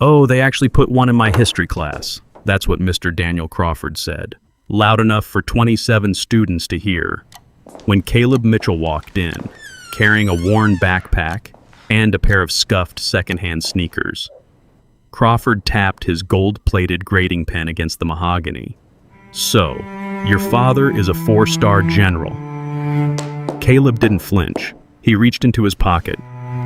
"Oh, they actually put one in my history class." That's what Mr. Daniel Crawford said, loud enough for 27 students to hear. When Caleb Mitchell walked in, carrying a worn backpack and a pair of scuffed secondhand sneakers, Crawford tapped his gold-plated grading pen against the mahogany. "So, your father is a 4-star general." Caleb didn't flinch. He reached into his pocket.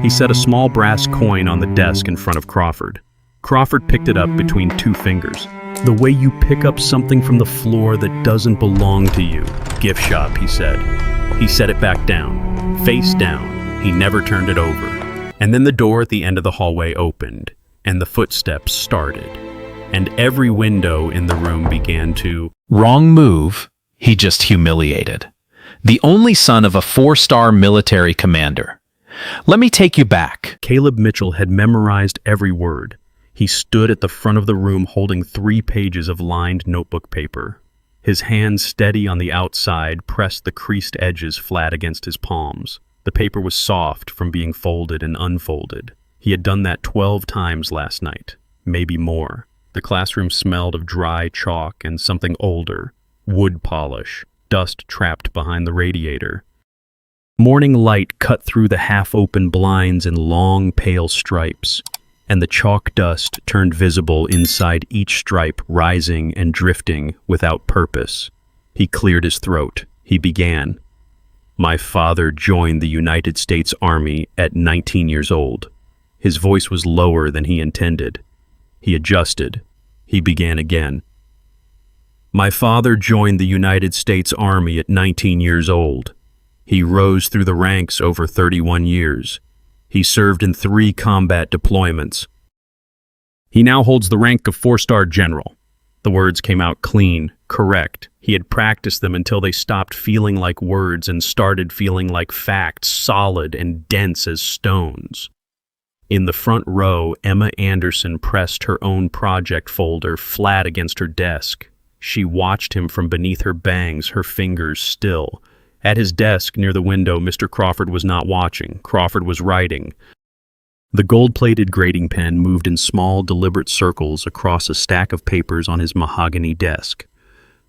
He set a small brass coin on the desk in front of Crawford. Crawford picked it up between 2 fingers. "The way you pick up something from the floor that doesn't belong to you." "Gift shop," he said. He set it back down, face down. He never turned it over. And then the door at the end of the hallway opened, and the footsteps started, and every window in the room began to... Wrong move. He just humiliated. The only son of a 4-star military commander. Let me take you back. Caleb Mitchell had memorized every word. He stood at the front of the room holding 3 pages of lined notebook paper. His hands, steady on the outside, pressed the creased edges flat against his palms. The paper was soft from being folded and unfolded. He had done that 12 times last night, maybe more. The classroom smelled of dry chalk and something older, wood polish, dust trapped behind the radiator. Morning light cut through the half-open blinds in long, pale stripes, and the chalk dust turned visible inside each stripe, rising and drifting without purpose. He cleared his throat. He began. "My father joined the United States Army at 19 years old." His voice was lower than he intended. He adjusted. He began again. "My father joined the United States Army at 19 years old. He rose through the ranks over 31 years. He served in 3 combat deployments. He now holds the rank of 4-star general." The words came out clean, correct. He had practiced them until they stopped feeling like words and started feeling like facts, solid and dense as stones. In the front row, Emma Anderson pressed her own project folder flat against her desk. She watched him from beneath her bangs, her fingers still. At his desk near the window, Mr. Crawford was not watching. Crawford was writing. The gold-plated grading pen moved in small, deliberate circles across a stack of papers on his mahogany desk.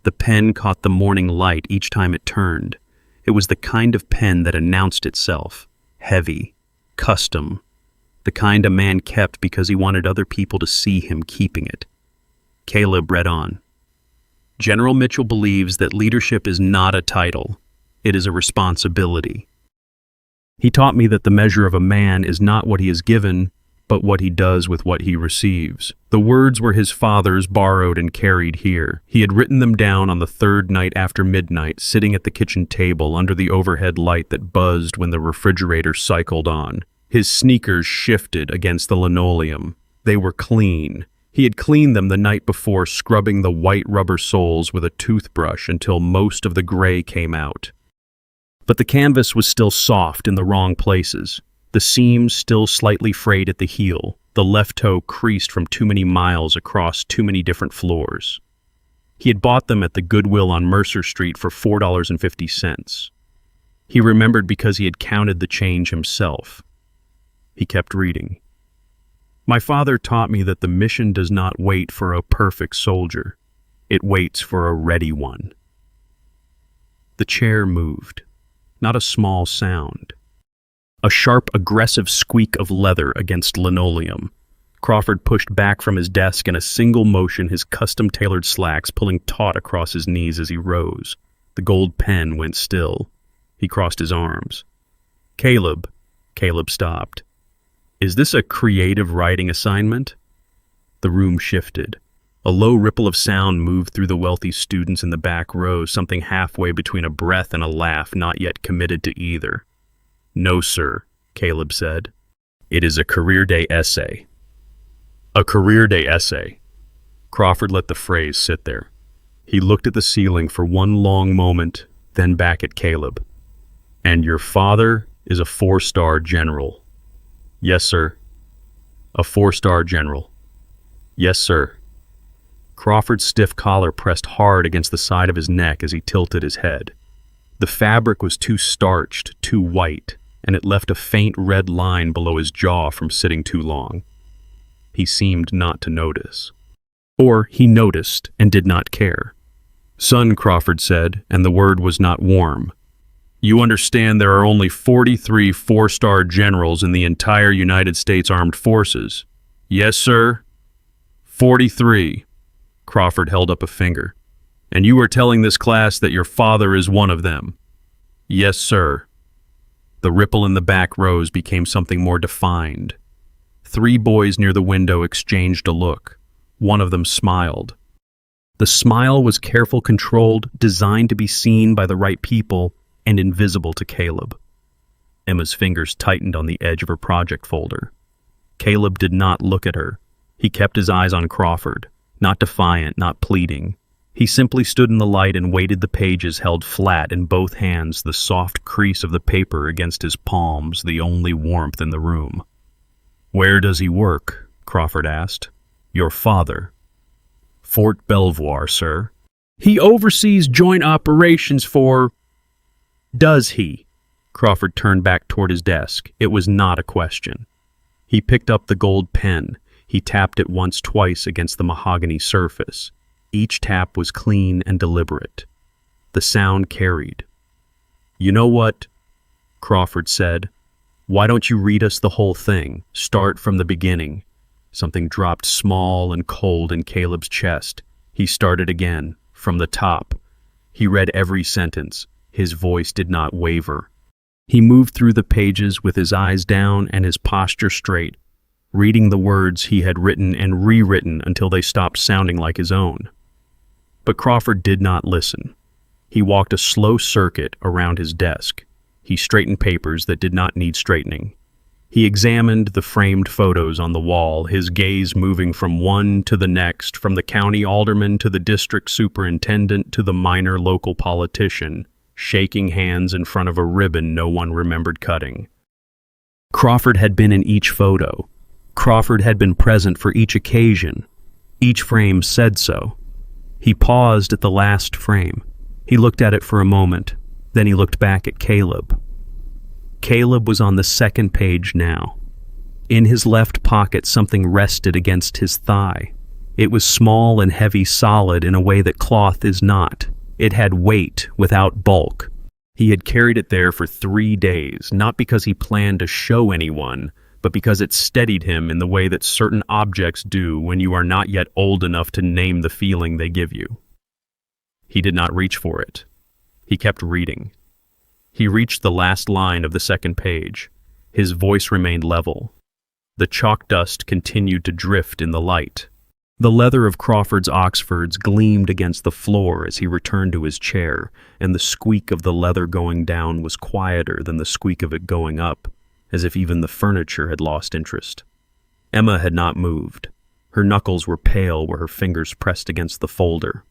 The pen caught the morning light each time it turned. It was the kind of pen that announced itself. Heavy. Custom. The kind a man kept because he wanted other people to see him keeping it. Caleb read on. "General Mitchell believes that leadership is not a title. It is a responsibility. He taught me that the measure of a man is not what he is given, but what he does with what he receives." The words were his father's, borrowed and carried here. He had written them down on the 3rd night after midnight, sitting at the kitchen table under the overhead light that buzzed when the refrigerator cycled on. His sneakers shifted against the linoleum. They were clean. He had cleaned them the night before, scrubbing the white rubber soles with a toothbrush until most of the gray came out. But the canvas was still soft in the wrong places. The seams still slightly frayed at the heel, the left toe creased from too many miles across too many different floors. He had bought them at the Goodwill on Mercer Street for $4.50. He remembered because he had counted the change himself. He kept reading. "My father taught me that the mission does not wait for a perfect soldier. It waits for a ready one." The chair moved. Not a small sound. A sharp, aggressive squeak of leather against linoleum. Crawford pushed back from his desk in a single motion, his custom-tailored slacks pulling taut across his knees as he rose. The gold pen went still. He crossed his arms. "Caleb." Caleb stopped. "Is this a creative writing assignment?" The room shifted. A low ripple of sound moved through the wealthy students in the back row, something halfway between a breath and a laugh, not yet committed to either. "No, sir," Caleb said. "It is a career day essay." "A career day essay." Crawford let the phrase sit there. He looked at the ceiling for one long moment, then back at Caleb. "And your father is a 4-star general." "Yes, sir." "A 4-star general." "Yes, sir." Crawford's stiff collar pressed hard against the side of his neck as he tilted his head. The fabric was too starched, too white, and it left a faint red line below his jaw from sitting too long. He seemed not to notice. Or he noticed and did not care. "Son," Crawford said, and the word was not warm. "You understand there are only 43 four-star generals in the entire United States Armed Forces." "Yes, sir." 43. Crawford held up a finger. "And you are telling this class that your father is one of them?" "Yes, sir." The ripple in the back rows became something more defined. 3 boys near the window exchanged a look. One of them smiled. The smile was careful, controlled, designed to be seen by the right people, and invisible to Caleb. Emma's fingers tightened on the edge of her project folder. Caleb did not look at her. He kept his eyes on Crawford, not defiant, not pleading. He simply stood in the light and weighted the pages held flat in both hands, the soft crease of the paper against his palms, the only warmth in the room. "Where does he work?" Crawford asked. "Your father." "Fort Belvoir, sir." "He oversees joint operations for—" "Does he?" Crawford turned back toward his desk. It was not a question. He picked up the gold pen. He tapped it once, twice against the mahogany surface. Each tap was clean and deliberate. The sound carried. "You know what?" Crawford said. "Why don't you read us the whole thing? Start from the beginning." Something dropped small and cold in Caleb's chest. He started again, from the top. He read every sentence. His voice did not waver. He moved through the pages with his eyes down and his posture straight, reading the words he had written and rewritten until they stopped sounding like his own. But Crawford did not listen. He walked a slow circuit around his desk. He straightened papers that did not need straightening. He examined the framed photos on the wall, his gaze moving from one to the next, from the county alderman to the district superintendent to the minor local politician, shaking hands in front of a ribbon no one remembered cutting. Crawford had been in each photo. Crawford had been present for each occasion. Each frame said so. He paused at the last frame. He looked at it for a moment. Then he looked back at Caleb. Caleb was on the second page now. In his left pocket, something rested against his thigh. It was small and heavy, solid in a way that cloth is not. It had weight without bulk. He had carried it there for 3 days, not because he planned to show anyone, but because it steadied him in the way that certain objects do when you are not yet old enough to name the feeling they give you. He did not reach for it. He kept reading. He reached the last line of the second page. His voice remained level. The chalk dust continued to drift in the light. The leather of Crawford's Oxfords gleamed against the floor as he returned to his chair, and the squeak of the leather going down was quieter than the squeak of it going up, as if even the furniture had lost interest. Emma had not moved. Her knuckles were pale where her fingers pressed against the folder.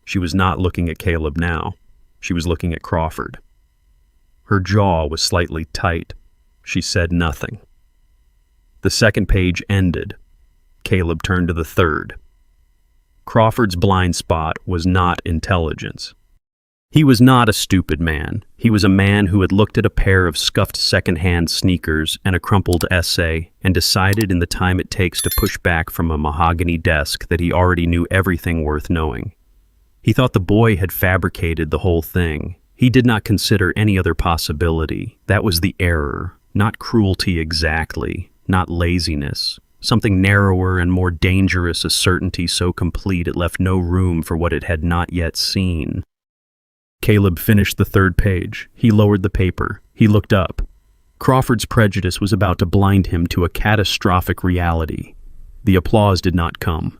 She was not looking at Caleb now. She was looking at Crawford. Her jaw was slightly tight. She said nothing. The second page ended. Caleb turned to the third. Crawford's blind spot was not intelligence. He was not a stupid man. He was a man who had looked at a pair of scuffed second-hand sneakers and a crumpled essay and decided in the time it takes to push back from a mahogany desk that he already knew everything worth knowing. He thought the boy had fabricated the whole thing. He did not consider any other possibility. That was the error, not cruelty exactly, not laziness. Something narrower and more dangerous, a certainty so complete it left no room for what it had not yet seen. Caleb finished the third page. He lowered the paper. He looked up. Crawford's prejudice was about to blind him to a catastrophic reality. The applause did not come.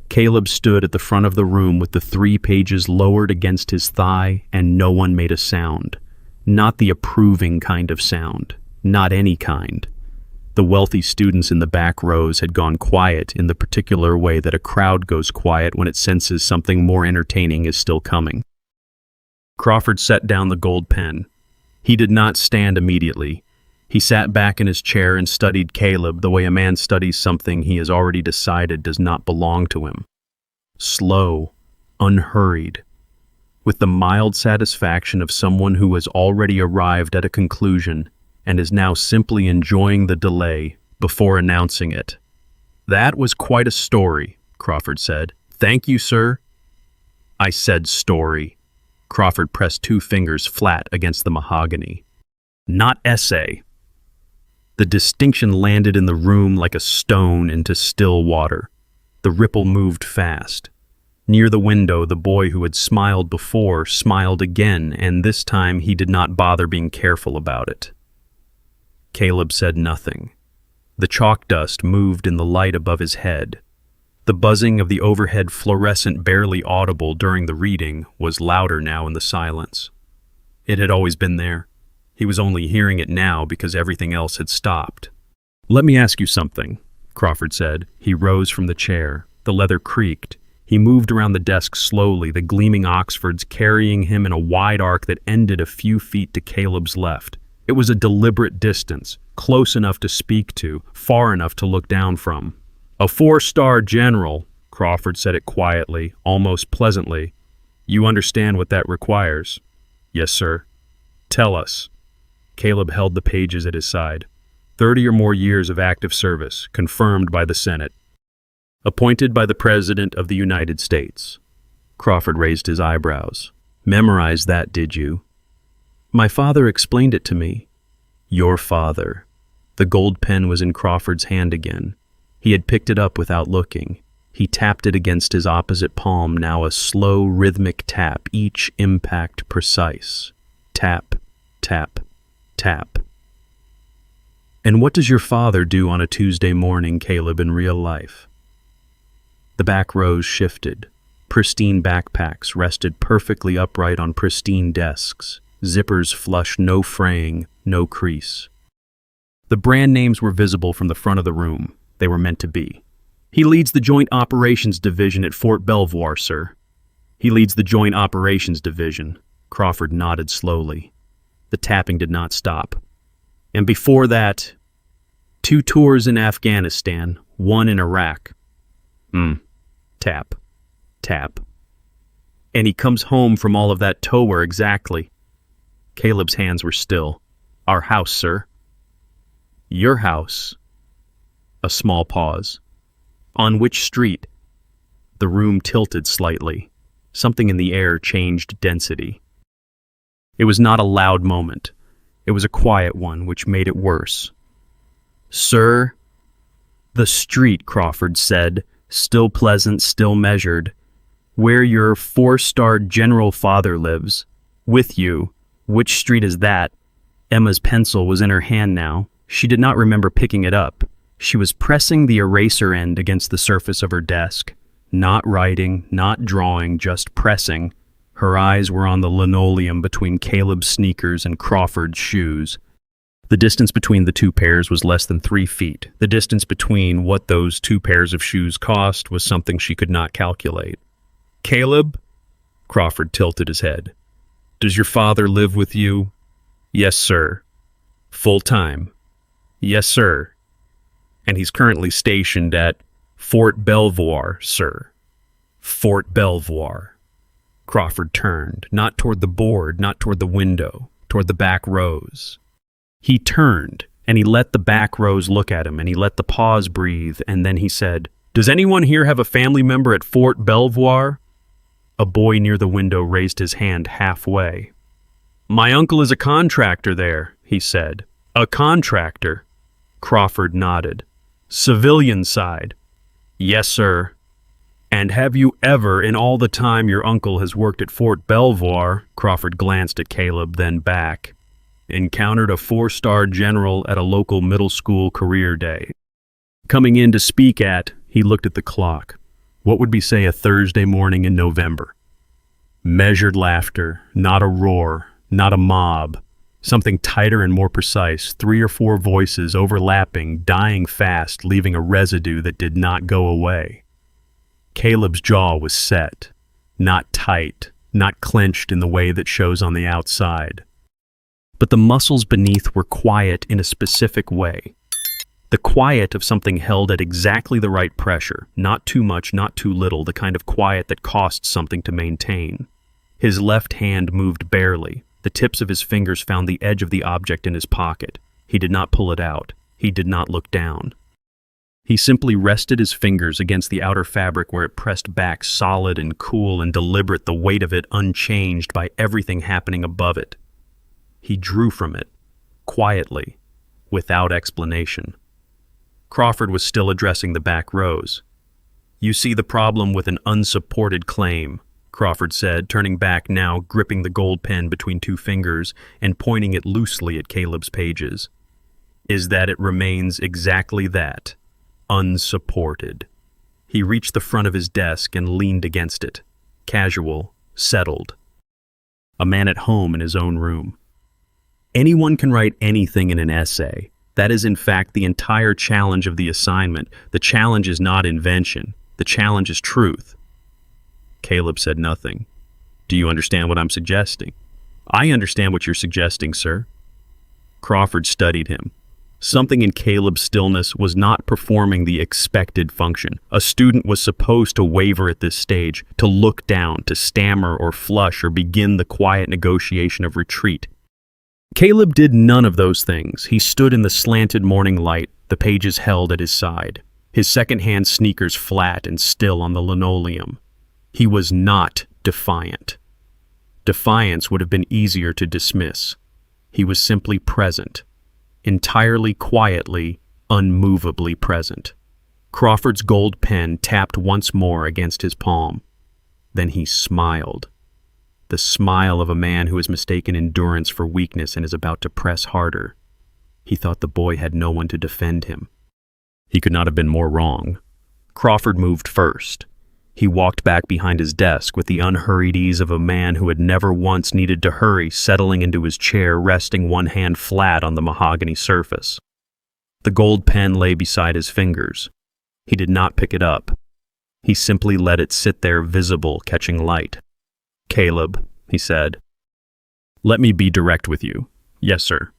Caleb stood at the front of the room with the 3 pages lowered against his thigh, and no one made a sound. Not the approving kind of sound. Not any kind. The wealthy students in the back rows had gone quiet in the particular way that a crowd goes quiet when it senses something more entertaining is still coming. Crawford set down the gold pen. He did not stand immediately. He sat back in his chair and studied Caleb the way a man studies something he has already decided does not belong to him. Slow, unhurried, with the mild satisfaction of someone who has already arrived at a conclusion and is now simply enjoying the delay before announcing it. That was quite a story, Crawford said. Thank you, sir. I said story. Crawford pressed 2 fingers flat against the mahogany. Not essay. The distinction landed in the room like a stone into still water. The ripple moved fast. Near the window, the boy who had smiled before smiled again, and this time he did not bother being careful about it. Caleb said nothing. The chalk dust moved in the light above his head. The buzzing of the overhead fluorescent, barely audible during the reading, was louder now in the silence. It had always been there. He was only hearing it now because everything else had stopped. "Let me ask you something," Crawford said. He rose from the chair. The leather creaked. He moved around the desk slowly, the gleaming Oxfords carrying him in a wide arc that ended a few feet to Caleb's left. It was a deliberate distance, close enough to speak to, far enough to look down from. "A 4-star general," Crawford said it quietly, almost pleasantly. "You understand what that requires?" "Yes, sir." "Tell us." Caleb held the pages at his side. 30 or more years of active service, confirmed by the Senate. Appointed by the President of the United States. Crawford raised his eyebrows. "Memorized that, did you?" "My father explained it to me." "Your father." The gold pen was in Crawford's hand again. He had picked it up without looking. He tapped it against his opposite palm, now a slow, rhythmic tap, each impact precise. Tap, tap, tap. "And what does your father do on a Tuesday morning, Caleb, in real life?" The back rows shifted. Pristine backpacks rested perfectly upright on pristine desks. Zippers flush, no fraying, no crease. The brand names were visible from the front of the room. They were meant to be. "He leads the Joint Operations Division at Fort Belvoir, sir." "He leads the Joint Operations Division." Crawford nodded slowly. The tapping did not stop. "And before that, 2 tours in Afghanistan, 1 in Iraq." Tap, tap. "And he comes home from all of that tow where exactly?" Caleb's hands were still. "Our house, sir." "Your house?" A small pause. "On which street?" The room tilted slightly. Something in the air changed density. It was not a loud moment. It was a quiet one, which made it worse. "Sir?" "The street," Crawford said, still pleasant, still measured. "Where your 4-star general father lives. With you. Which street is that?" Emma's pencil was in her hand now. She did not remember picking it up. She was pressing the eraser end against the surface of her desk. Not writing, not drawing, just pressing. Her eyes were on the linoleum between Caleb's sneakers and Crawford's shoes. The distance between the 2 pairs was less than 3 feet. The distance between what those 2 pairs of shoes cost was something she could not calculate. "Caleb?" Crawford tilted his head. "Does your father live with you?" "Yes, sir." "Full time?" "Yes, sir." "And he's currently stationed at Fort Belvoir, sir." "Fort Belvoir." Crawford turned, not toward the board, not toward the window, toward the back rows. He turned, and he let the back rows look at him, and he let the pause breathe, and then he said, "Does anyone here have a family member at Fort Belvoir?" A boy near the window raised his hand halfway. "My uncle is a contractor there," he said. "A contractor." Crawford nodded. "Civilian side?" "Yes, sir." "And have you ever, in all the time your uncle has worked at Fort Belvoir," Crawford glanced at Caleb, then back, "encountered a 4-star general at a local middle school career day? Coming in to speak at," he looked at the clock, "what would we say a Thursday morning in November?" Measured laughter, not a roar, not a mob. Something tighter and more precise, 3 or 4 voices overlapping, dying fast, leaving a residue that did not go away. Caleb's jaw was set, not tight, not clenched in the way that shows on the outside. But the muscles beneath were quiet in a specific way. The quiet of something held at exactly the right pressure, not too much, not too little, the kind of quiet that costs something to maintain. His left hand moved barely. The tips of his fingers found the edge of the object in his pocket. He did not pull it out. He did not look down. He simply rested his fingers against the outer fabric where it pressed back solid and cool and deliberate, the weight of it unchanged by everything happening above it. He drew from it, quietly, without explanation. Crawford was still addressing the back rows. "You see the problem with an unsupported claim," Crawford said, turning back now, gripping the gold pen between two fingers and pointing it loosely at Caleb's pages, "is that it remains exactly that, unsupported." He reached the front of his desk and leaned against it, casual, settled. A man at home in his own room. Anyone can write anything in an essay. That is, in fact, the entire challenge of the assignment. The challenge is not invention. The challenge is truth. Caleb said nothing. "Do you understand what I'm suggesting?" "I understand what you're suggesting, sir." Crawford studied him. Something in Caleb's stillness was not performing the expected function. A student was supposed to waver at this stage, to look down, to stammer or flush or begin the quiet negotiation of retreat. Caleb did none of those things. He stood in the slanted morning light, the pages held at his side, his second-hand sneakers flat and still on the linoleum. He was not defiant. Defiance would have been easier to dismiss. He was simply present. Entirely quietly, unmovably present. Crawford's gold pen tapped once more against his palm. Then he smiled. The smile of a man who has mistaken endurance for weakness and is about to press harder. He thought the boy had no one to defend him. He could not have been more wrong. Crawford moved first. He walked back behind his desk with the unhurried ease of a man who had never once needed to hurry, settling into his chair, resting one hand flat on the mahogany surface. The gold pen lay beside his fingers. He did not pick it up. He simply let it sit there, visible, catching light. "Caleb," he said, "let me be direct with you." "Yes, sir."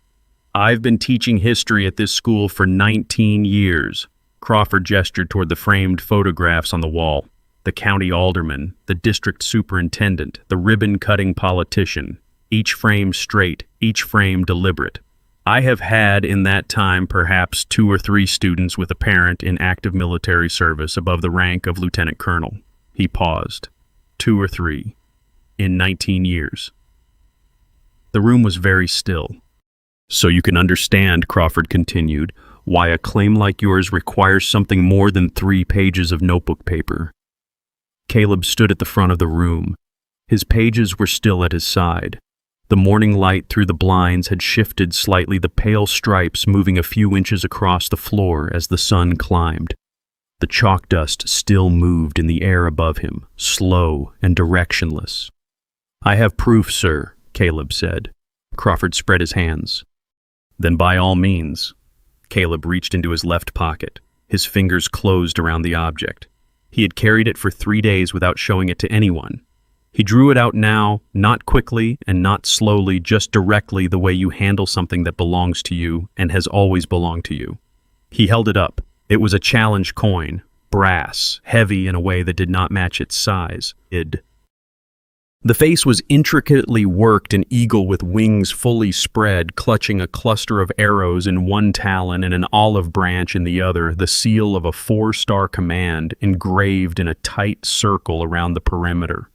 "I've been teaching history at this school for 19 years. Crawford gestured toward the framed photographs on the wall. The county alderman, the district superintendent, the ribbon-cutting politician, each frame straight, each frame deliberate. I have had in that time perhaps 2 or 3 students with a parent in active military service above the rank of lieutenant colonel." He paused. 2 or 3. In 19 years. The room was very still. "So you can understand," Crawford continued, "why a claim like yours requires something more than 3 pages of notebook paper." Caleb stood at the front of the room. His pages were still at his side. The morning light through the blinds had shifted slightly, the pale stripes moving a few inches across the floor as the sun climbed. The chalk dust still moved in the air above him, slow and directionless. "I have proof, sir," Caleb said. Crawford spread his hands. "Then by all means." Caleb reached into his left pocket. His fingers closed around the object. He had carried it for 3 days without showing it to anyone. He drew it out now, not quickly and not slowly, just directly, the way you handle something that belongs to you and has always belonged to you. He held it up. It was a challenge coin, brass, heavy in a way that did not match its size. The face was intricately worked, an eagle with wings fully spread, clutching a cluster of arrows in one talon and an olive branch in the other, the seal of a 4-star command engraved in a tight circle around the perimeter.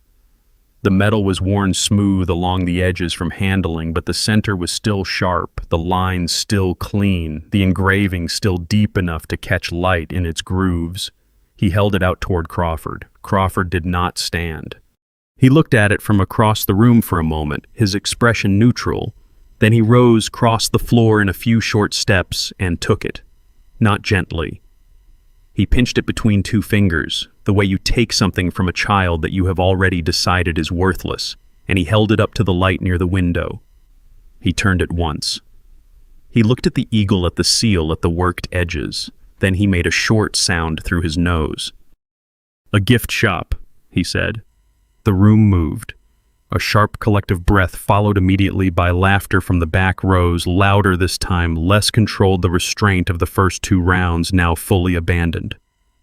The metal was worn smooth along the edges from handling, but the center was still sharp, the lines still clean, the engraving still deep enough to catch light in its grooves. He held it out toward Crawford. Crawford did not stand. He looked at it from across the room for a moment, his expression neutral. Then he rose, crossed the floor in a few short steps, and took it. Not gently. He pinched it between 2 fingers, the way you take something from a child that you have already decided is worthless, and he held it up to the light near the window. He turned it once. He looked at the eagle, at the seal, at the worked edges. Then he made a short sound through his nose. "A gift shop," he said. The room moved. A sharp collective breath followed immediately by laughter from the back rows, louder this time, less controlled the restraint of the first 2 rounds, now fully abandoned.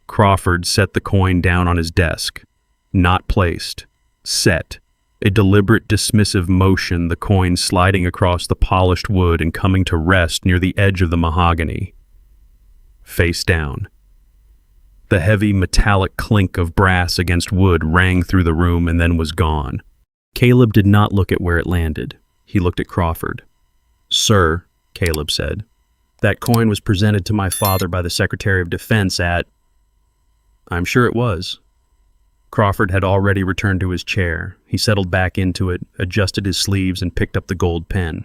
Crawford set the coin down on his desk. Not placed. Set. A deliberate, dismissive motion, the coin sliding across the polished wood and coming to rest near the edge of the mahogany. Face down. The heavy metallic clink of brass against wood rang through the room and then was gone. Caleb did not look at where it landed. He looked at Crawford. "Sir," Caleb said, "that coin was presented to my father by the Secretary of Defense at—" "I'm sure it was." Crawford had already returned to his chair. He settled back into it, adjusted his sleeves, and picked up the gold pen.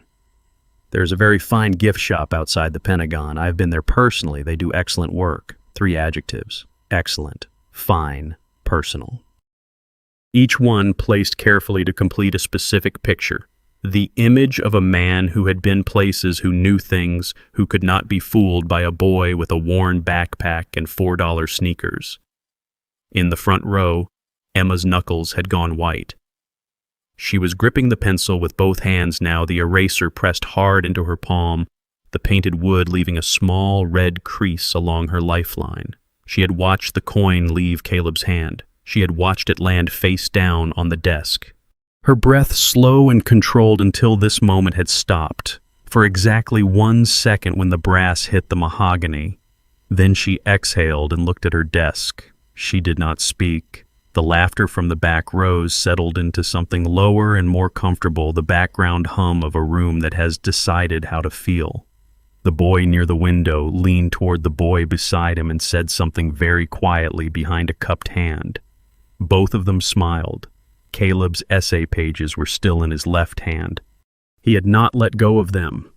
"There's a very fine gift shop outside the Pentagon. I've been there personally. They do excellent work. 3 adjectives. Excellent, fine, personal. Each one placed carefully to complete a specific picture. The image of a man who had been places, who knew things, who could not be fooled by a boy with a worn backpack and $4 sneakers. In the front row, Emma's knuckles had gone white. She was gripping the pencil with both hands now, the eraser pressed hard into her palm, the painted wood leaving a small red crease along her lifeline. She had watched the coin leave Caleb's hand. She had watched it land face down on the desk. Her breath slow and controlled until this moment had stopped, for exactly 1 second when the brass hit the mahogany. Then she exhaled and looked at her desk. She did not speak. The laughter from the back rows settled into something lower and more comfortable, the background hum of a room that has decided how to feel. The boy near the window leaned toward the boy beside him and said something very quietly behind a cupped hand. Both of them smiled. Caleb's essay pages were still in his left hand. He had not let go of them.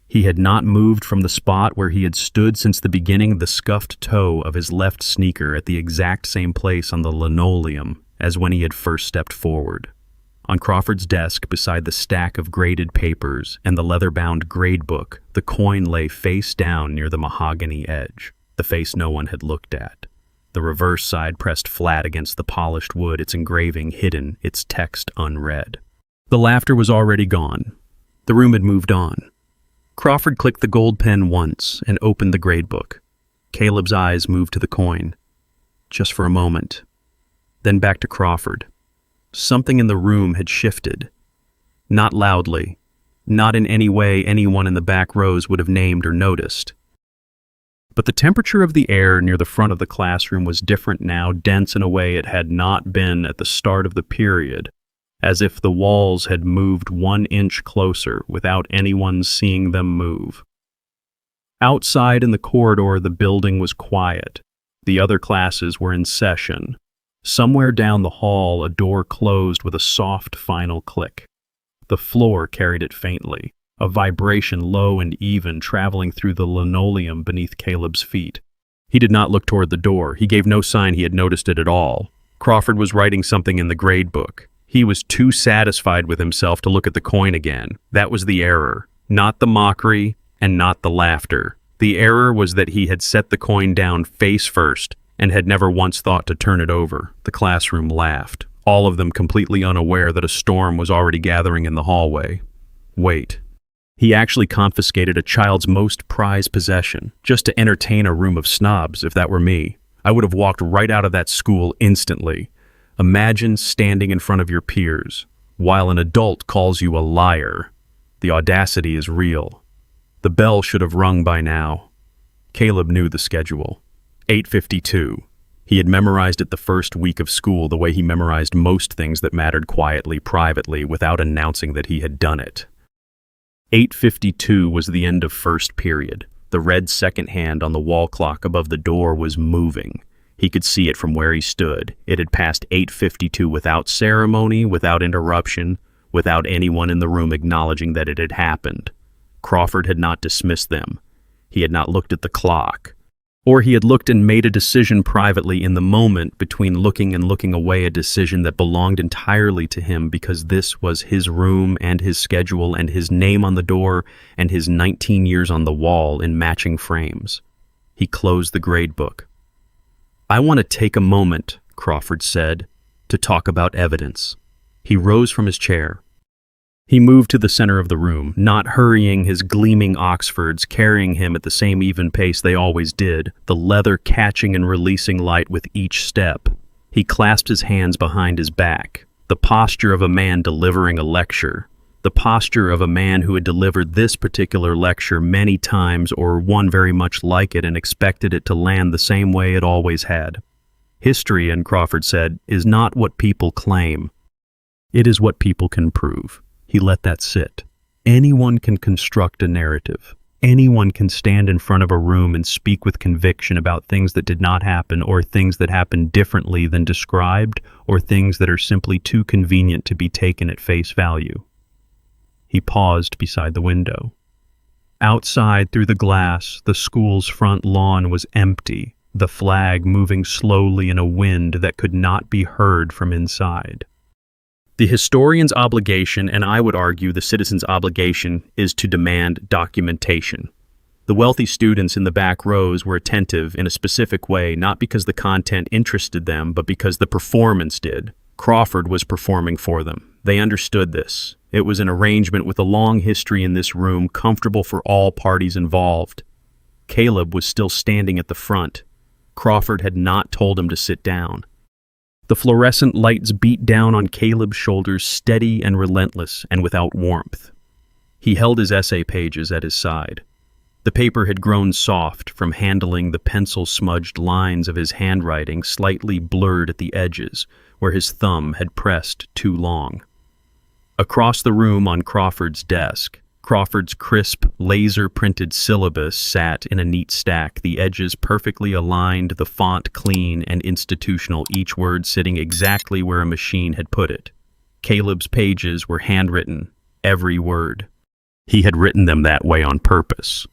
He had not moved from the spot where he had stood since the beginning, the scuffed toe of his left sneaker at the exact same place on the linoleum as when he had first stepped forward. On Crawford's desk, beside the stack of graded papers and the leather-bound grade book, the coin lay face down near the mahogany edge, the face no one had looked at. The reverse side pressed flat against the polished wood, its engraving hidden, its text unread. The laughter was already gone. The room had moved on. Crawford clicked the gold pen once and opened the grade book. Caleb's eyes moved to the coin. Just for a moment. Then back to Crawford. Something in the room had shifted. Not loudly. Not in any way anyone in the back rows would have named or noticed. But the temperature of the air near the front of the classroom was different now, dense in a way it had not been at the start of the period, as if the walls had moved 1 inch closer without anyone seeing them move. Outside in the corridor, the building was quiet. The other classes were in session. Somewhere down the hall, a door closed with a soft final click. The floor carried it faintly, a vibration low and even traveling through the linoleum beneath Caleb's feet. He did not look toward the door. He gave no sign he had noticed it at all. Crawford was writing something in the grade book. He was too satisfied with himself to look at the coin again. That was the error. Not the mockery and not the laughter. The error was that he had set the coin down face first and had never once thought to turn it over. The classroom laughed, all of them completely unaware that a storm was already gathering in the hallway. Wait. He actually confiscated a child's most prized possession, just to entertain a room of snobs. If that were me, I would have walked right out of that school instantly. Imagine standing in front of your peers, while an adult calls you a liar. The audacity is real. The bell should have rung by now. Caleb knew the schedule. 8:52. He had memorized it the first week of school the way he memorized most things that mattered, quietly, privately, without announcing that he had done it. 8:52 was the end of first period. The red second hand on the wall clock above the door was moving. He could see it from where he stood. It had passed 8:52 without ceremony, without interruption, without anyone in the room acknowledging that it had happened. Crawford had not dismissed them. He had not looked at the clock. Or he had looked and made a decision privately in the moment between looking and looking away, a decision that belonged entirely to him because this was his room and his schedule and his name on the door and his 19 years on the wall in matching frames. He closed the grade book. "I want to take a moment," Crawford said, "to talk about evidence." He rose from his chair. He moved to the center of the room, not hurrying, his gleaming Oxfords carrying him at the same even pace they always did, the leather catching and releasing light with each step. He clasped his hands behind his back, the posture of a man delivering a lecture. the posture of a man who had delivered this particular lecture many times or one very much like it and expected it to land the same way it always had. History, and Crawford said, is not what people claim. It is what people can prove. He let that sit. Anyone can construct a narrative. Anyone can stand in front of a room and speak with conviction about things that did not happen, or things that happened differently than described, or things that are simply too convenient to be taken at face value. He paused beside the window. Outside, through the glass, the school's front lawn was empty, the flag moving slowly in a wind that could not be heard from inside. The historian's obligation, and I would argue the citizen's obligation, is to demand documentation. The wealthy students in the back rows were attentive in a specific way, not because the content interested them, but because the performance did. Crawford was performing for them. They understood this. It was an arrangement with a long history in this room, comfortable for all parties involved. Caleb was still standing at the front. Crawford had not told him to sit down. The fluorescent lights beat down on Caleb's shoulders, steady and relentless and without warmth. He held his essay pages at his side. The paper had grown soft from handling the pencil-smudged lines of his handwriting, slightly blurred at the edges, where his thumb had pressed too long. Across the room on Crawford's desk, Crawford's crisp, laser-printed syllabus sat in a neat stack, the edges perfectly aligned, the font clean and institutional, each word sitting exactly where a machine had put it. Caleb's pages were handwritten, every word. He had written them that way on purpose.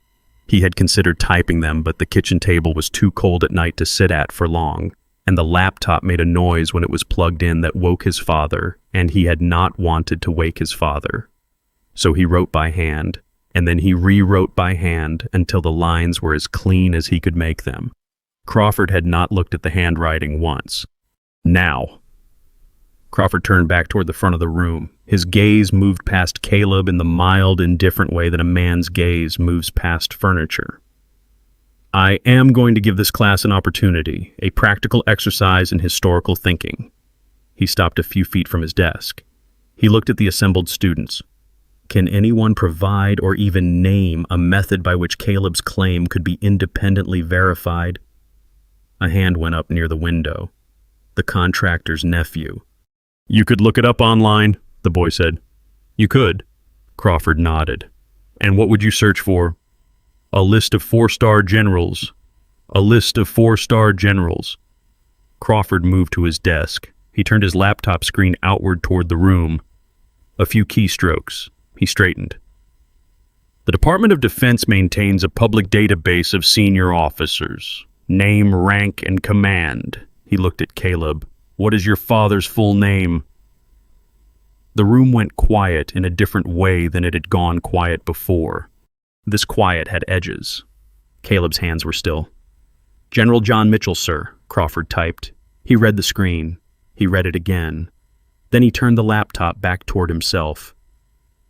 He had considered typing them, but the kitchen table was too cold at night to sit at for long, and the laptop made a noise when it was plugged in that woke his father, and he had not wanted to wake his father. So he wrote by hand, and then he rewrote by hand until the lines were as clean as he could make them. Crawford had not looked at the handwriting once. Now. Crawford turned back toward the front of the room. His gaze moved past Caleb in the mild, indifferent way that a man's gaze moves past furniture. I am going to give this class an opportunity, a practical exercise in historical thinking. He stopped a few feet from his desk. He looked at the assembled students. Can anyone provide or even name a method by which Caleb's claim could be independently verified? A hand went up near the window. The contractor's nephew. You could look it up online, the boy said. You could. Crawford nodded. And what would you search for? A list of 4-star generals. A list of 4-star generals. Crawford moved to his desk. He turned his laptop screen outward toward the room. A few keystrokes. He straightened. The Department of Defense maintains a public database of senior officers. Name, rank, and command. He looked at Caleb. What is your father's full name? The room went quiet in a different way than it had gone quiet before. This quiet had edges. Caleb's hands were still. General John Mitchell, sir, Crawford typed. He read the screen. He read it again. Then he turned the laptop back toward himself.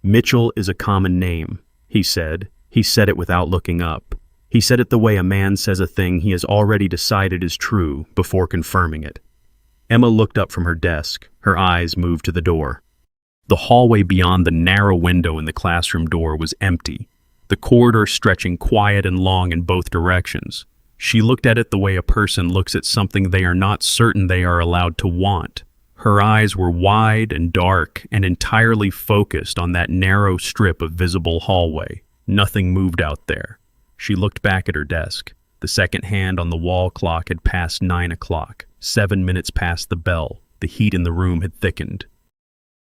Mitchell is a common name, he said. He said it without looking up. He said it the way a man says a thing he has already decided is true before confirming it. Emma looked up from her desk. Her eyes moved to the door. The hallway beyond the narrow window in the classroom door was empty, the corridor stretching quiet and long in both directions. She looked at it the way a person looks at something they are not certain they are allowed to want. Her eyes were wide and dark and entirely focused on that narrow strip of visible hallway. Nothing moved out there. She looked back at her desk. The second hand on the wall clock had passed 9 o'clock, 7 minutes past the bell. The heat in the room had thickened.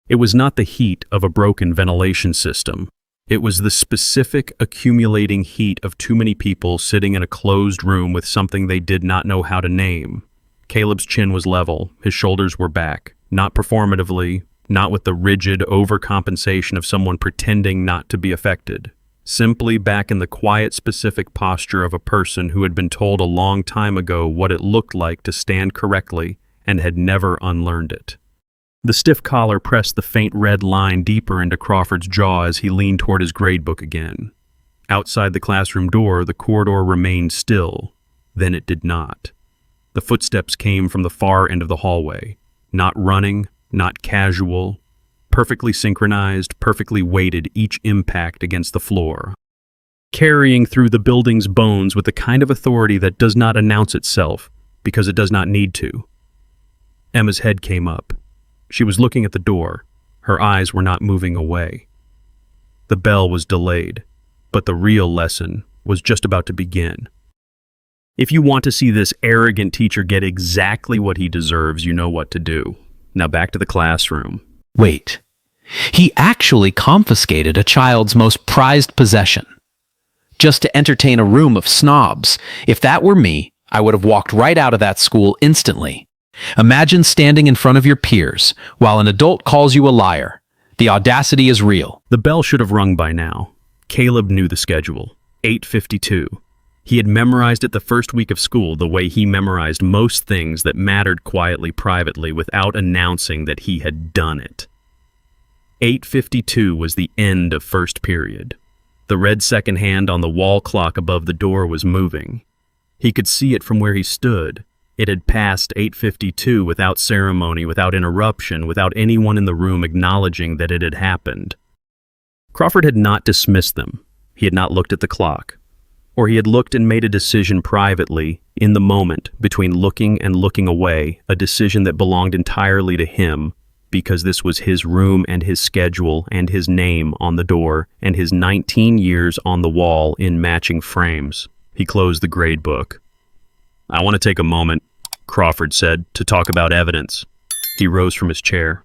It was not the heat of a broken ventilation system. It was the specific accumulating heat of too many people sitting in a closed room with something they did not know how to name. Caleb's chin was level, his shoulders were back, not performatively, not with the rigid overcompensation of someone pretending not to be affected. Simply back in the quiet, specific posture of a person who had been told a long time ago what it looked like to stand correctly and had never unlearned it. The stiff collar pressed the faint red line deeper into Crawford's jaw as he leaned toward his gradebook again. Outside the classroom door, the corridor remained still. Then it did not. The footsteps came from the far end of the hallway, not running, not casual, perfectly synchronized, perfectly weighted, each impact against the floor, carrying through the building's bones with the kind of authority that does not announce itself because it does not need to. Emma's head came up. She was looking at the door. Her eyes were not moving away. The bell was delayed, but the real lesson was just about to begin. If you want to see this arrogant teacher get exactly what he deserves, you know what to do. Now back to the classroom. Wait. He actually confiscated a child's most prized possession, just to entertain a room of snobs. If that were me, I would have walked right out of that school instantly. Imagine standing in front of your peers while an adult calls you a liar. The audacity is real. The bell should have rung by now. Caleb knew the schedule. 8:52. He had memorized it the first week of school the way he memorized most things that mattered quietly, privately, without announcing that he had done it. 8:52 was the end of first period. The red second hand on the wall clock above the door was moving. He could see it from where he stood. It had passed 8:52 without ceremony, without interruption, without anyone in the room acknowledging that it had happened. Crawford had not dismissed them. He had not looked at the clock. Or he had looked and made a decision privately, in the moment, between looking and looking away, a decision that belonged entirely to him, because this was his room and his schedule and his name on the door and his 19 years on the wall in matching frames. He closed the grade book. "I want to take a moment," Crawford said, "to talk about evidence." He rose from his chair.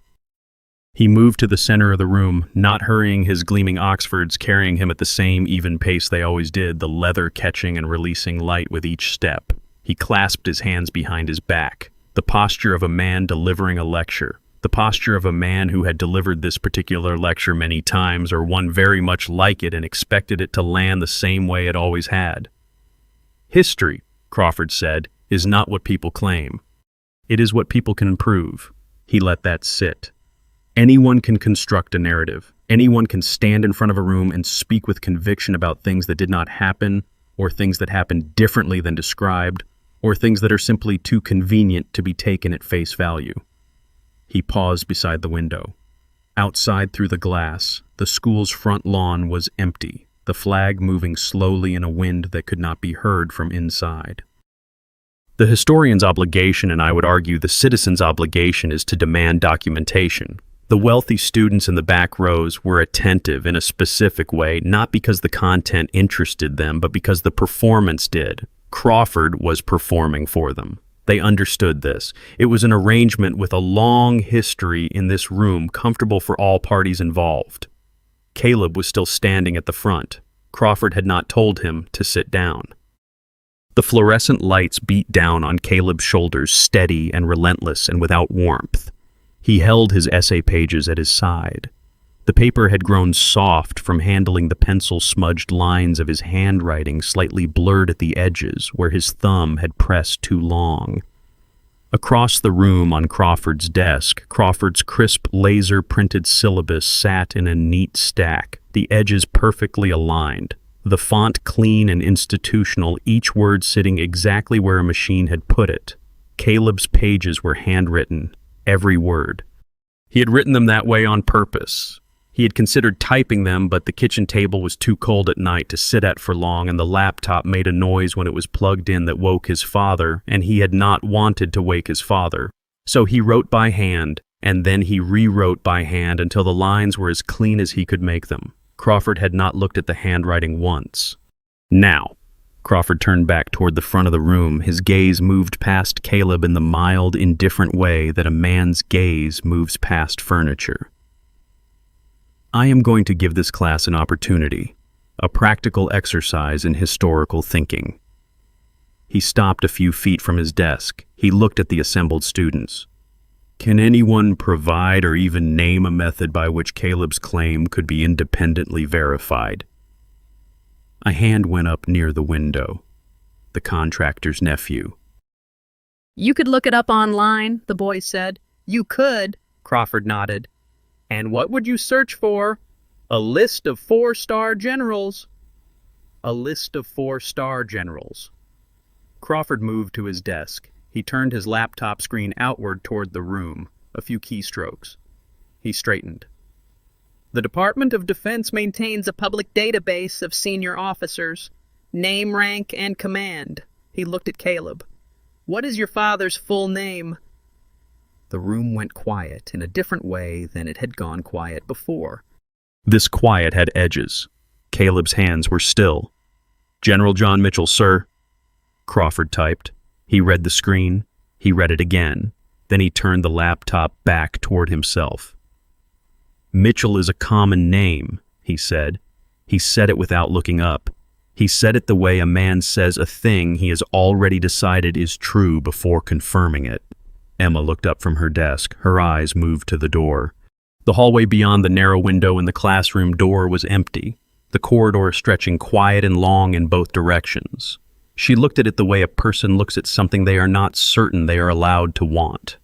He moved to the center of the room, not hurrying his gleaming Oxfords, carrying him at the same even pace they always did, the leather catching and releasing light with each step. He clasped his hands behind his back, the posture of a man delivering a lecture, the posture of a man who had delivered this particular lecture many times, or one very much like it, and expected it to land the same way it always had. "History," Crawford said, "is not what people claim. It is what people can prove." He let that sit. Anyone can construct a narrative. Anyone can stand in front of a room and speak with conviction about things that did not happen, or things that happened differently than described, or things that are simply too convenient to be taken at face value. He paused beside the window. Outside through the glass, the school's front lawn was empty, the flag moving slowly in a wind that could not be heard from inside. The historian's obligation, and I would argue the citizen's obligation, is to demand documentation. The wealthy students in the back rows were attentive in a specific way, not because the content interested them, but because the performance did. Crawford was performing for them. They understood this. It was an arrangement with a long history in this room, comfortable for all parties involved. Caleb was still standing at the front. Crawford had not told him to sit down. The fluorescent lights beat down on Caleb's shoulders, steady and relentless and without warmth. He held his essay pages at his side. The paper had grown soft from handling the pencil-smudged lines of his handwriting, slightly blurred at the edges where his thumb had pressed too long. Across the room on Crawford's desk, Crawford's crisp laser-printed syllabus sat in a neat stack, the edges perfectly aligned, the font clean and institutional, each word sitting exactly where a machine had put it. Caleb's pages were handwritten, every word. He had written them that way on purpose. He had considered typing them, but the kitchen table was too cold at night to sit at for long, and the laptop made a noise when it was plugged in that woke his father, and he had not wanted to wake his father. So he wrote by hand, and then he rewrote by hand until the lines were as clean as he could make them. Crawford had not looked at the handwriting once. "Now," Crawford turned back toward the front of the room. His gaze moved past Caleb in the mild, indifferent way that a man's gaze moves past furniture. "I am going to give this class an opportunity, a practical exercise in historical thinking." He stopped a few feet from his desk. He looked at the assembled students. "Can anyone provide or even name a method by which Caleb's claim could be independently verified?" A hand went up near the window. The contractor's nephew. "You could look it up online," the boy said. "You could," Crawford nodded. "And what would you search for? A list of 4-star generals." A list of 4-star generals. Crawford moved to his desk. He turned his laptop screen outward toward the room, a few keystrokes. He straightened. The Department of Defense maintains a public database of senior officers, name, rank, and command. He looked at Caleb. What is your father's full name? The room went quiet in a different way than it had gone quiet before. This quiet had edges. Caleb's hands were still. General John Mitchell, sir. Crawford typed. He read the screen. He read it again. Then he turned the laptop back toward himself. Mitchell is a common name, he said. He said it without looking up. He said it the way a man says a thing he has already decided is true before confirming it. Emma looked up from her desk. Her eyes moved to the door. The hallway beyond the narrow window in the classroom door was empty, the corridor stretching quiet and long in both directions. She looked at it the way a person looks at something they are not certain they are allowed to want.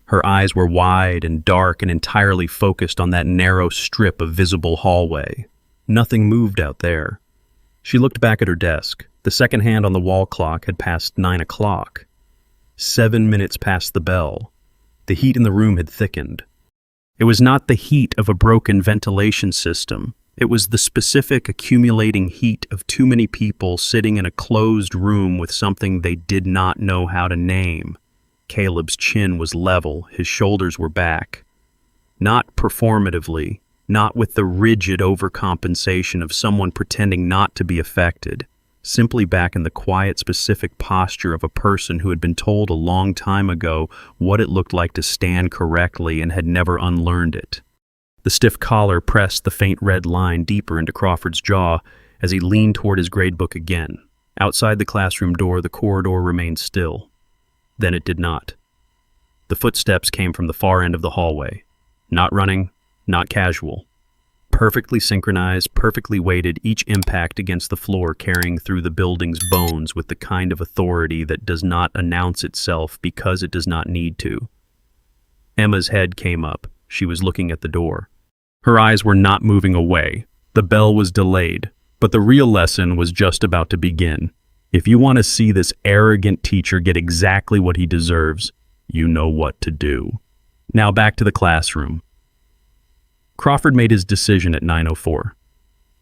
Her eyes were wide and dark and entirely focused on that narrow strip of visible hallway. Nothing moved out there. She looked back at her desk. The second hand on the wall clock had passed 9 o'clock. 7 minutes past the bell. The heat in the room had thickened. It was not the heat of a broken ventilation system. It was the specific accumulating heat of too many people sitting in a closed room with something they did not know how to name. Caleb's chin was level, his shoulders were back. Not performatively, not with the rigid overcompensation of someone pretending not to be affected, simply back in the quiet, specific posture of a person who had been told a long time ago what it looked like to stand correctly and had never unlearned it. The stiff collar pressed the faint red line deeper into Crawford's jaw as he leaned toward his gradebook again. Outside the classroom door, the corridor remained still. Then it did not. The footsteps came from the far end of the hallway. Not running, not casual. Perfectly synchronized, perfectly weighted, each impact against the floor carrying through the building's bones with the kind of authority that does not announce itself because it does not need to. Emma's head came up. She was looking at the door. Her eyes were not moving away. The bell was delayed, but the real lesson was just about to begin. If you want to see this arrogant teacher get exactly what he deserves, you know what to do. Now back to the classroom. Crawford made his decision at 9:04.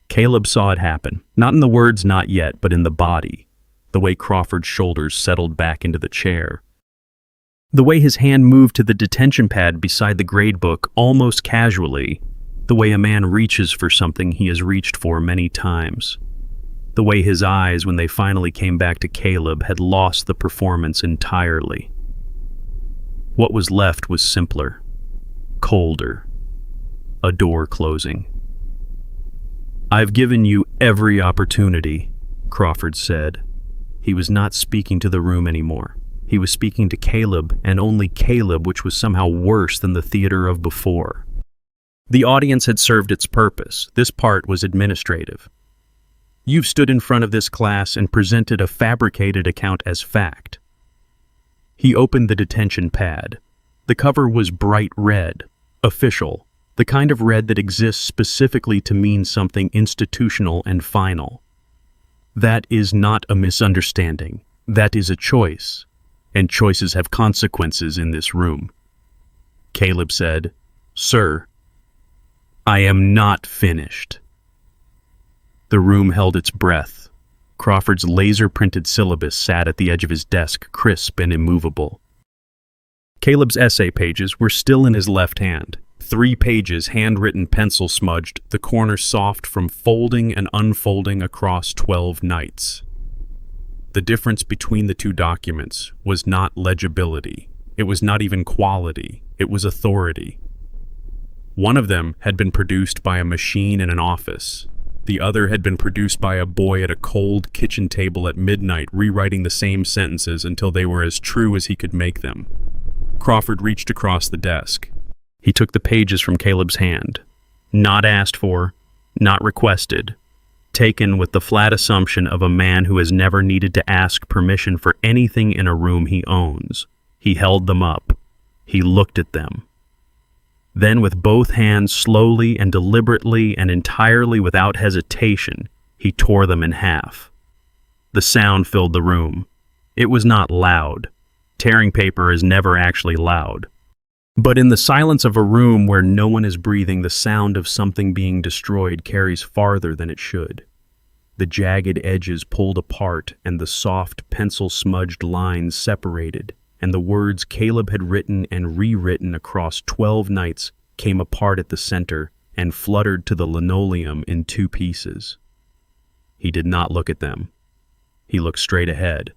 Caleb saw it happen, not in the words "not yet," but in the body, the way Crawford's shoulders settled back into the chair. The way his hand moved to the detention pad beside the gradebook almost casually, the way a man reaches for something he has reached for many times. The way his eyes, when they finally came back to Caleb, had lost the performance entirely. What was left was simpler, colder, a door closing. "I've given you every opportunity," Crawford said. He was not speaking to the room anymore. He was speaking to Caleb, and only Caleb, which was somehow worse than the theater of before. The audience had served its purpose. This part was administrative. You've stood in front of this class and presented a fabricated account as fact. He opened the detention pad. The cover was bright red, official, the kind of red that exists specifically to mean something institutional and final. That is not a misunderstanding. That is a choice. And choices have consequences in this room. Caleb said, "Sir, I am not finished." The room held its breath. Crawford's laser-printed syllabus sat at the edge of his desk, crisp and immovable. Caleb's essay pages were still in his left hand. 3 pages, handwritten, pencil smudged, the corners soft from folding and unfolding across 12 nights. The difference between the 2 documents was not legibility. It was not even quality. It was authority. One of them had been produced by a machine in an office. The other had been produced by a boy at a cold kitchen table at midnight, rewriting the same sentences until they were as true as he could make them. Crawford reached across the desk. He took the pages from Caleb's hand. Not asked for, not requested. Taken with the flat assumption of a man who has never needed to ask permission for anything in a room he owns. He held them up. He looked at them. Then with both hands, slowly and deliberately and entirely without hesitation, he tore them in half. The sound filled the room. It was not loud. Tearing paper is never actually loud. But in the silence of a room where no one is breathing, the sound of something being destroyed carries farther than it should. The jagged edges pulled apart and the soft, pencil-smudged lines separated, and the words Caleb had written and rewritten across 12 nights came apart at the center and fluttered to the linoleum in 2 pieces. He did not look at them. He looked straight ahead.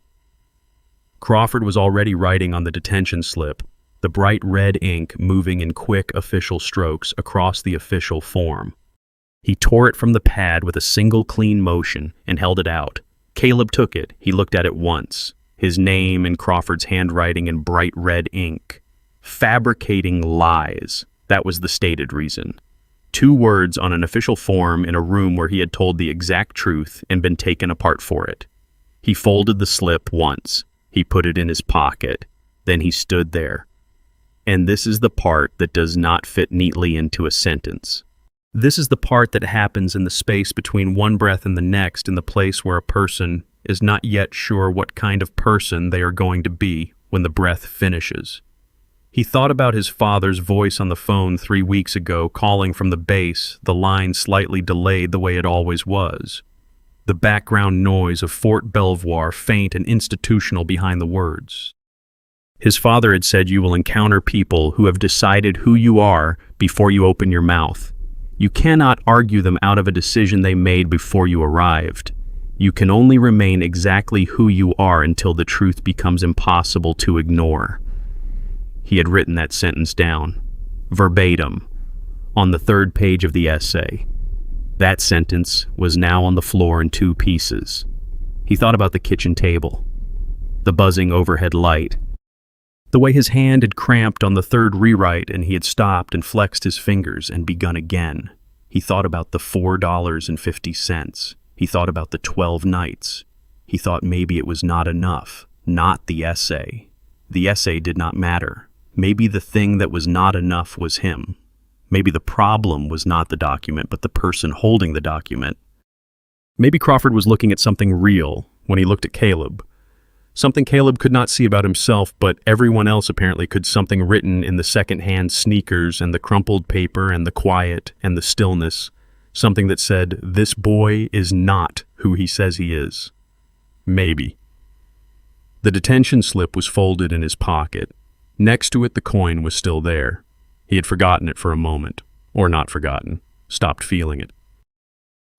Crawford was already writing on the detention slip, the bright red ink moving in quick official strokes across the official form. He tore it from the pad with a single clean motion and held it out. Caleb took it. He looked at it once. His name in Crawford's handwriting in bright red ink. Fabricating lies. That was the stated reason. 2 words on an official form in a room where he had told the exact truth and been taken apart for it. He folded the slip once. He put it in his pocket. Then he stood there. And this is the part that does not fit neatly into a sentence. This is the part that happens in the space between one breath and the next, in the place where a person is not yet sure what kind of person they are going to be when the breath finishes. He thought about his father's voice on the phone 3 weeks ago, calling from the base, the line slightly delayed the way it always was. The background noise of Fort Belvoir, faint and institutional behind the words. His father had said, "You will encounter people who have decided who you are before you open your mouth. You cannot argue them out of a decision they made before you arrived. You can only remain exactly who you are until the truth becomes impossible to ignore." He had written that sentence down, verbatim, on the 3rd page of the essay. That sentence was now on the floor in 2 pieces. He thought about the kitchen table, the buzzing overhead light, the way his hand had cramped on the 3rd rewrite and he had stopped and flexed his fingers and begun again. He thought about the $4.50. He thought about the 12 nights. He thought maybe it was not enough, not the essay. The essay did not matter. Maybe the thing that was not enough was him. Maybe the problem was not the document, but the person holding the document. Maybe Crawford was looking at something real when he looked at Caleb. Something Caleb could not see about himself, but everyone else apparently could. Something written in the second-hand sneakers and the crumpled paper and the quiet and the stillness. Something that said, "This boy is not who he says he is." Maybe. The detention slip was folded in his pocket. Next to it, the coin was still there. He had forgotten it for a moment, or not forgotten, stopped feeling it.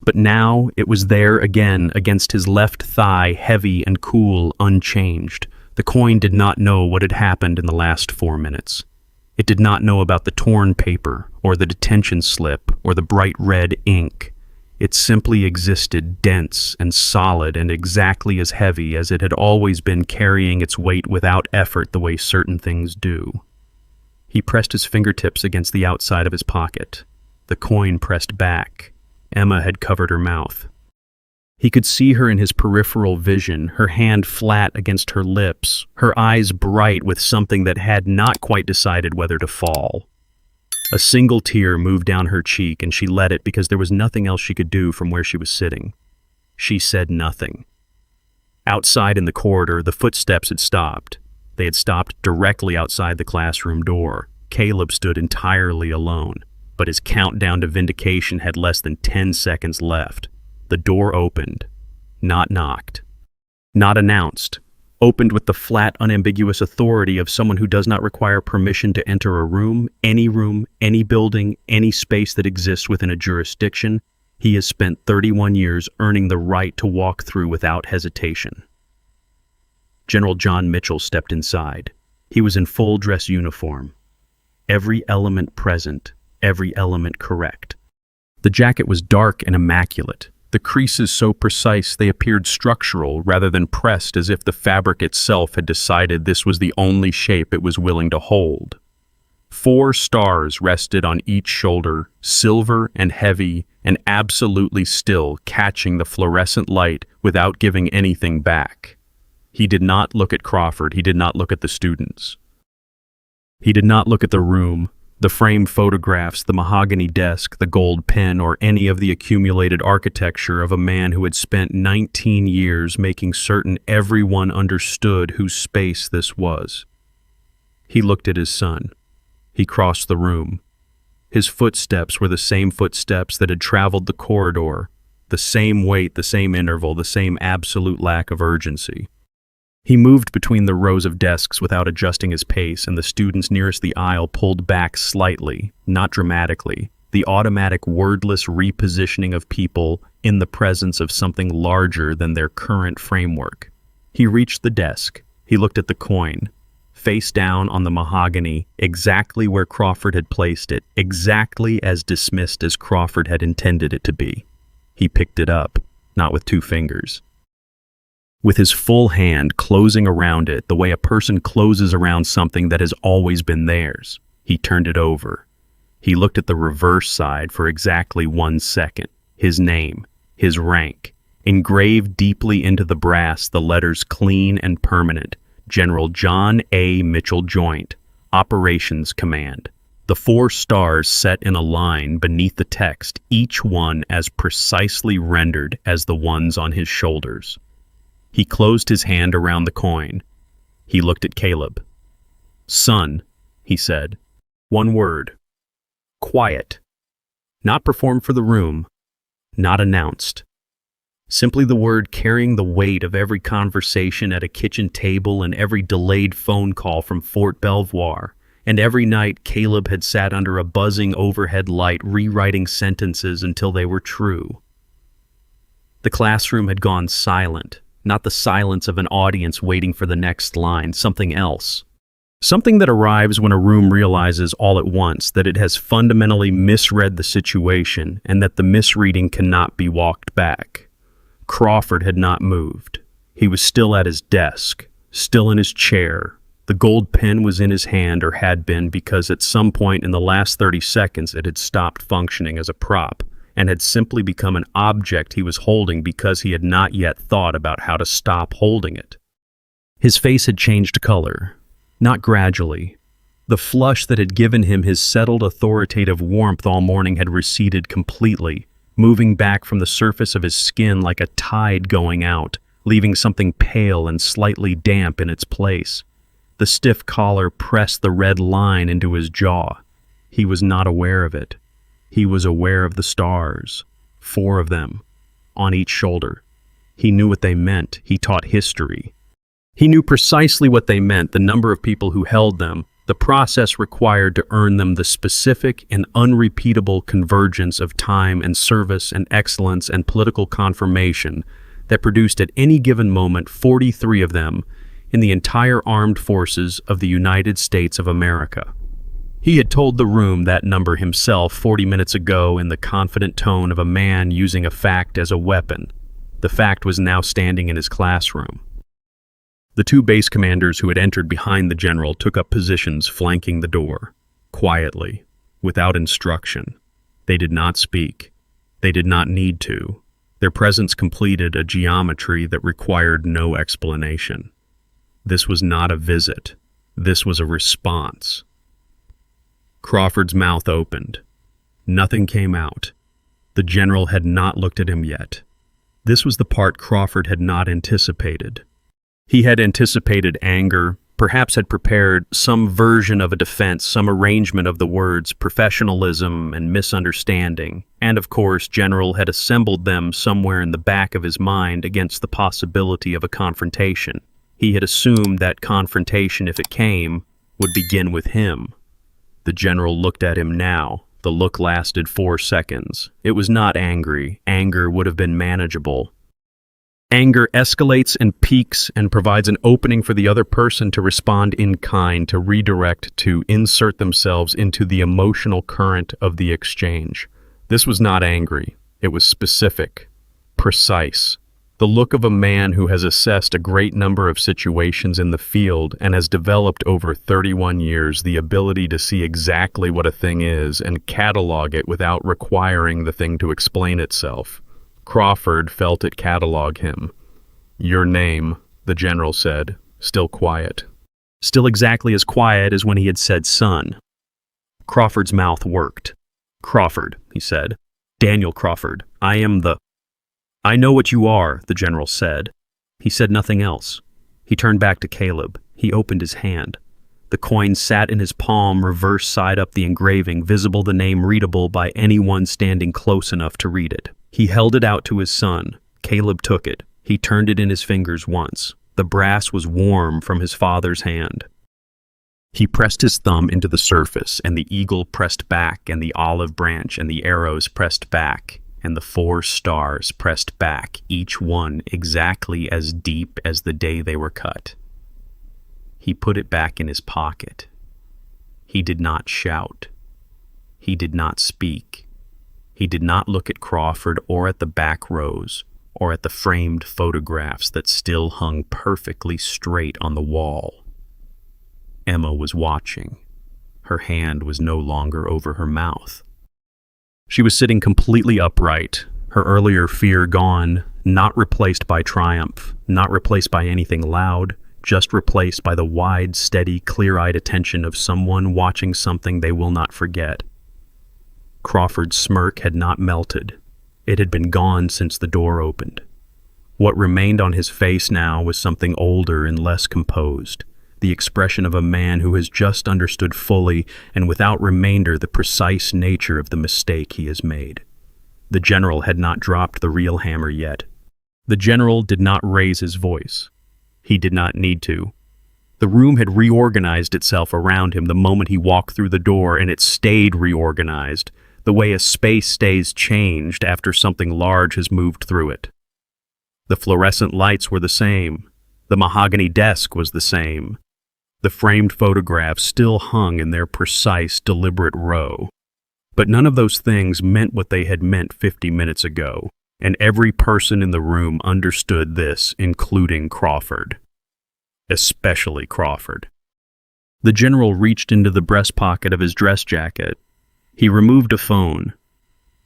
But now it was there again against his left thigh, heavy and cool, unchanged. The coin did not know what had happened in the last 4 minutes. It did not know about the torn paper, or the detention slip, or the bright red ink. It simply existed, dense and solid and exactly as heavy as it had always been, carrying its weight without effort the way certain things do. He pressed his fingertips against the outside of his pocket. The coin pressed back. Emma had covered her mouth. He could see her in his peripheral vision, her hand flat against her lips, her eyes bright with something that had not quite decided whether to fall. A single tear moved down her cheek, and she let it because there was nothing else she could do from where she was sitting. She said nothing. Outside in the corridor, the footsteps had stopped. They had stopped directly outside the classroom door. Caleb stood entirely alone, but his countdown to vindication had less than 10 seconds left. The door opened, not knocked, not announced, opened with the flat, unambiguous authority of someone who does not require permission to enter a room, any building, any space that exists within a jurisdiction he has spent 31 years earning the right to walk through without hesitation. General John Mitchell stepped inside. He was in full dress uniform. Every element present, every element correct. The jacket was dark and immaculate. The creases so precise they appeared structural rather than pressed, as if the fabric itself had decided this was the only shape it was willing to hold. 4 stars rested on each shoulder, silver and heavy and absolutely still, catching the fluorescent light without giving anything back. He did not look at Crawford. He did not look at the students. He did not look at the room, the framed photographs, the mahogany desk, the gold pen, or any of the accumulated architecture of a man who had spent 19 years making certain everyone understood whose space this was. He looked at his son. He crossed the room. His footsteps were the same footsteps that had traveled the corridor, the same weight, the same interval, the same absolute lack of urgency. He moved between the rows of desks without adjusting his pace, and the students nearest the aisle pulled back slightly, not dramatically, the automatic wordless repositioning of people in the presence of something larger than their current framework. He reached the desk. He looked at the coin, face down on the mahogany, exactly where Crawford had placed it, exactly as dismissed as Crawford had intended it to be. He picked it up, not with 2 fingers. With his full hand closing around it the way a person closes around something that has always been theirs, he turned it over. He looked at the reverse side for exactly 1 second. His name, his rank, engraved deeply into the brass, the letters clean and permanent: General John A. Mitchell Joint, Operations Command. The 4 stars set in a line beneath the text, each one as precisely rendered as the ones on his shoulders. He closed his hand around the coin. He looked at Caleb. "Son," he said. 1 word. Quiet. Not performed for the room. Not announced. Simply the word carrying the weight of every conversation at a kitchen table and every delayed phone call from Fort Belvoir. And every night Caleb had sat under a buzzing overhead light rewriting sentences until they were true. The classroom had gone silent, not the silence of an audience waiting for the next line, something else. Something that arrives when a room realizes all at once that it has fundamentally misread the situation and that the misreading cannot be walked back. Crawford had not moved. He was still at his desk, still in his chair. The gold pen was in his hand, or had been, because at some point in the last 30 seconds it had stopped functioning as a prop and had simply become an object he was holding because he had not yet thought about how to stop holding it. His face had changed color, not gradually. The flush that had given him his settled authoritative warmth all morning had receded completely, moving back from the surface of his skin like a tide going out, leaving something pale and slightly damp in its place. The stiff collar pressed the red line into his jaw. He was not aware of it. He was aware of the stars, 4 of them, on each shoulder. He knew what they meant. He taught history. He knew precisely what they meant, the number of people who held them, the process required to earn them, the specific and unrepeatable convergence of time and service and excellence and political confirmation that produced at any given moment 43 of them in the entire armed forces of the United States of America. He had told the room that number himself 40 minutes ago in the confident tone of a man using a fact as a weapon. The fact was now standing in his classroom. The 2 base commanders who had entered behind the general took up positions flanking the door, quietly, without instruction. They did not speak. They did not need to. Their presence completed a geometry that required no explanation. This was not a visit. This was a response. Crawford's mouth opened. Nothing came out. The general had not looked at him yet. This was the part Crawford had not anticipated. He had anticipated anger, perhaps had prepared some version of a defense, some arrangement of the words professionalism and misunderstanding, and of course, General had assembled them somewhere in the back of his mind against the possibility of a confrontation. He had assumed that confrontation, if it came, would begin with him. The general looked at him now. The look lasted 4 seconds. It was not angry. Anger would have been manageable. Anger escalates and peaks and provides an opening for the other person to respond in kind, to redirect, to insert themselves into the emotional current of the exchange. This was not angry. It was specific, precise. The look of a man who has assessed a great number of situations in the field and has developed over 31 years the ability to see exactly what a thing is and catalog it without requiring the thing to explain itself. Crawford felt it catalog him. "Your name," the general said, still quiet. Still exactly as quiet as when he had said son. Crawford's mouth worked. "Crawford," he said. "Daniel Crawford. I know what you are," the general said. He said nothing else. He turned back to Caleb. He opened his hand. The coin sat in his palm, reverse side up, the engraving, visible, the name readable by anyone standing close enough to read it. He held it out to his son. Caleb took it. He turned it in his fingers once. The brass was warm from his father's hand. He pressed his thumb into the surface, and the eagle pressed back, and the olive branch and the arrows pressed back, and the 4 stars pressed back, each one exactly as deep as the day they were cut. He put it back in his pocket. He did not shout. He did not speak. He did not look at Crawford or at the back rows or at the framed photographs that still hung perfectly straight on the wall. Emma was watching. Her hand was no longer over her mouth. She was sitting completely upright, her earlier fear gone, not replaced by triumph, not replaced by anything loud, just replaced by the wide, steady, clear-eyed attention of someone watching something they will not forget. Crawford's smirk had not melted. It had been gone since the door opened. What remained on his face now was something older and less composed, the expression of a man who has just understood fully and without remainder the precise nature of the mistake he has made. The general had not dropped the real hammer yet. The general did not raise his voice. He did not need to. The room had reorganized itself around him the moment he walked through the door, and it stayed reorganized, the way a space stays changed after something large has moved through it. The fluorescent lights were the same. The mahogany desk was the same. The framed photographs still hung in their precise, deliberate row. But none of those things meant what they had meant 50 minutes ago, and every person in the room understood this, including Crawford. Especially Crawford. The general reached into the breast pocket of his dress jacket. He removed a phone.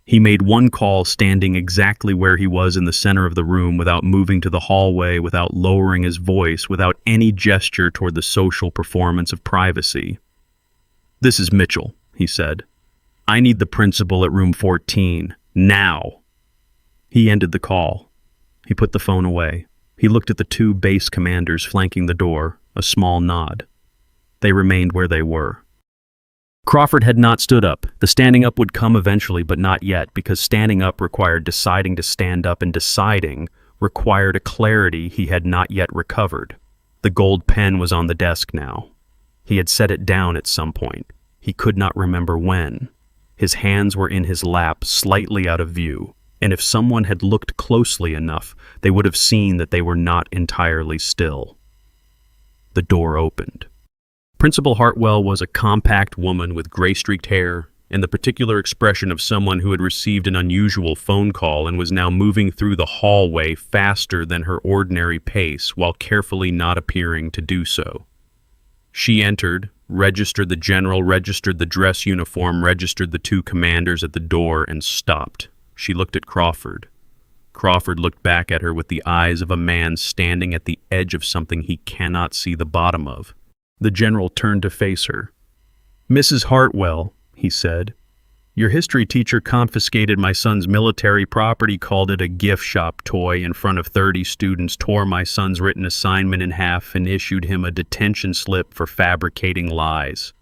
He made one call standing exactly where he was in the center of the room, without moving to the hallway, without lowering his voice, without any gesture toward the social performance of privacy. "This is Mitchell," he said. "I need the principal at room 14. Now." He ended the call. He put the phone away. He looked at the 2 base commanders flanking the door, a small nod. They remained where they were. Crawford had not stood up. The standing up would come eventually, but not yet, because standing up required deciding to stand up, and deciding required a clarity he had not yet recovered. The gold pen was on the desk now. He had set it down at some point. He could not remember when. His hands were in his lap, slightly out of view, and if someone had looked closely enough, they would have seen that they were not entirely still. The door opened. Principal Hartwell was a compact woman with gray-streaked hair and the particular expression of someone who had received an unusual phone call and was now moving through the hallway faster than her ordinary pace while carefully not appearing to do so. She entered, registered the general, registered the dress uniform, registered the 2 commanders at the door, and stopped. She looked at Crawford. Crawford looked back at her with the eyes of a man standing at the edge of something he cannot see the bottom of. The general turned to face her. "Mrs. Hartwell," he said, "your history teacher confiscated my son's military property, called it a gift shop toy in front of 30 students, tore my son's written assignment in half, and issued him a detention slip for fabricating lies."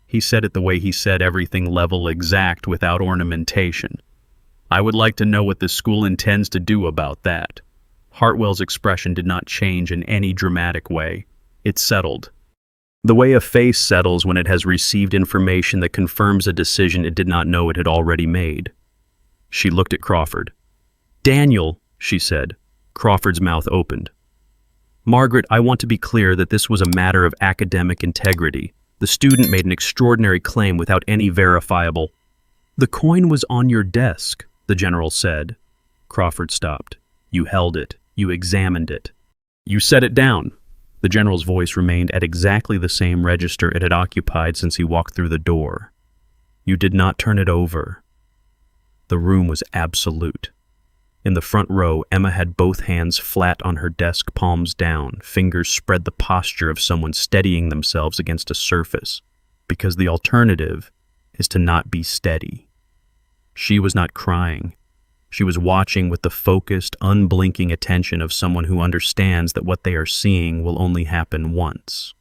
He said it the way he said everything, level, exact, without ornamentation. "I would like to know what this school intends to do about that." Hartwell's expression did not change in any dramatic way. It settled. The way a face settles when it has received information that confirms a decision it did not know it had already made. She looked at Crawford. "Daniel," she said. Crawford's mouth opened. "Margaret, I want to be clear that this was a matter of academic integrity. The student made an extraordinary claim without any verifiable—" "The coin was on your desk," the general said. Crawford stopped. "You held it. You examined it. You set it down." The general's voice remained at exactly the same register it had occupied since he walked through the door. "You did not turn it over." The room was absolute. In the front row, Emma had both hands flat on her desk, palms down, fingers spread, the posture of someone steadying themselves against a surface, because the alternative is to not be steady. She was not crying. She was watching with the focused, unblinking attention of someone who understands that what they are seeing will only happen once.